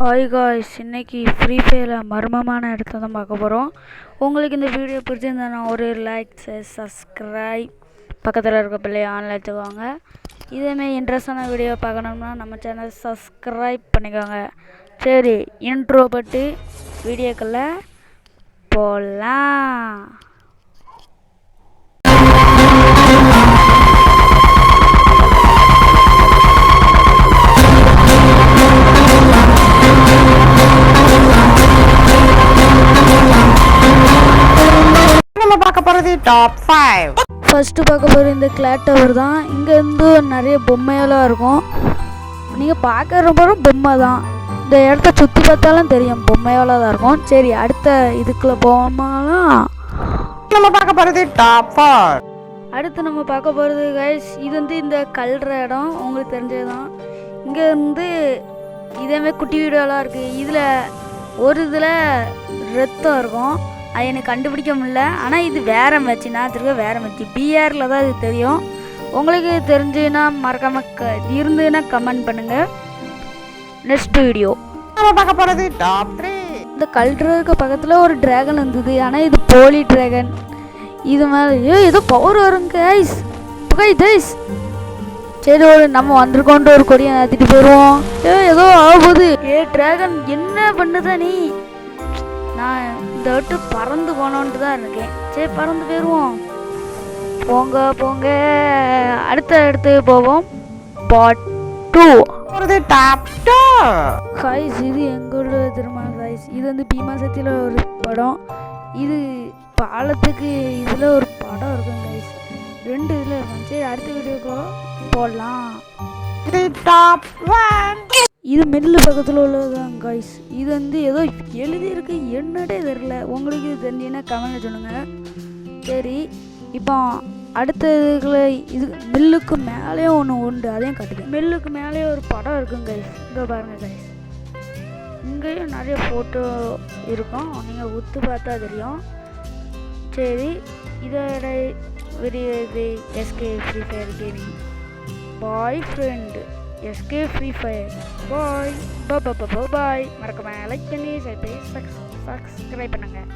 Hi guys, இன்னைக்கு free ஃபயரில் மர்மமான இடத்த தான் பார்க்க போகிறோம். உங்களுக்கு இந்த வீடியோ பிடிச்சிருந்தா ஒரு லைக், சப்ஸ்கிரைப், பக்கத்தில் இருக்க பிள்ளையை ஆன்லைன் வச்சுக்கோங்க. இதேமாரி இன்ட்ரெஸ்டான வீடியோ பார்க்கணும்னா நம்ம சேனல் சப்ஸ்கிரைப் பண்ணிக்கோங்க. சரி, இன்ட்ரோ பட்டு வீடியோக்குள்ளே போகலாம். டாப் 5 ஃபஸ்ட்டு பார்க்க போகிற இந்த கிளாக் டவர் தான். இங்கேருந்து நிறைய பொம்மையெல்லாம் இருக்கும். நீங்கள் பார்க்குற போகிற பொம்மை தான். இந்த இடத்த சுற்றி பார்த்தாலும் தெரியும் பொம்மையெல்லாம் தான் இருக்கும். சரி, அடுத்த இதுக்குள்ளே போகமாலாம். நம்ம பார்க்க போகிறது டாப் 4. அடுத்து நம்ம பார்க்க போகிறது கைஸ், இது வந்து இந்த கல்ற இடம் உங்களுக்கு தெரிஞ்சது தான். இங்கேருந்து இதேமாதிரி குட்டி வீடியோலாம் இருக்குது. இதில் ஒரு இதில் ரத்தம் இருக்கும். அது எனக்கு கண்டுபிடிக்க முடியல. ஆனால் இது வேறு மேட்ச், நான் திருக்க வேறு மேட்ச் பிஆரில் தான் இது தெரியும். உங்களுக்கு தெரிஞ்சுன்னா மறக்காமல் இருந்துன்னா கமெண்ட் பண்ணுங்கள். நெக்ஸ்ட் வீடியோ நம்ம பார்க்க போகிறது டாப் 3. இந்த கல்ட்ருக்கு பக்கத்தில் ஒரு ட்ராகன் இருந்தது. ஆனால் இது போலி ட்ராகன். இது மேலே ஏதோ பவர் வருங்க கைஸ். கைஸ் சரி, நம்ம வந்திருக்கோன்ட்டு ஒரு கொடியை நடத்திட்டு போயிடுவோம். ஏதோ ஆகுது. ட்ராகன் என்ன பண்ணுதா நீ? நான் இந்த விட்டு பறந்து போனோன்ட்டு தான் இருக்கேன். சரி, பறந்து போயிடுவோம். போங்க அடுத்து போவோம். Part 2 top 2. கைஸ், இது எங்களோட திரும்ப கைஸ். இது வந்து பீமா சக்தியில் ஒரு படம். இது பாலத்துக்கு இதில் ஒரு படம் இருக்கும் கைஸ். 2 இதில் இருக்கும். சரி, அடுத்த வீடியோக்கு போடலாம். டாப் 1. இது மில்லு பக்கத்தில் உள்ளதுதான் கைஸ். இது வந்து ஏதோ எழுதியிருக்கு, என்னடே தெரில. உங்களுக்கு இது தெரிஞ்சுன்னா கமெண்ட் சொல்லுங்கள். சரி, இப்போ அடுத்த இதுக்குள்ள இது மில்லுக்கு மேலேயே ஒன்று உண்டு, அதையும் காட்டுது. மில்லுக்கு மேலேயே ஒரு படம் இருக்குங்க கைஸ். இங்கே பாருங்கள் கைஸ், இங்கேயும் நிறைய ஃபோட்டோ இருக்கும். நீங்கள் உத்து பார்த்தா தெரியும். சரி, இதோட video SK Free Fire gaming boy friend SK Free Fire boy. மறக்காம லைக் பண்ணி சப்ஸ்கிரைப் பண்ணுங்கள்.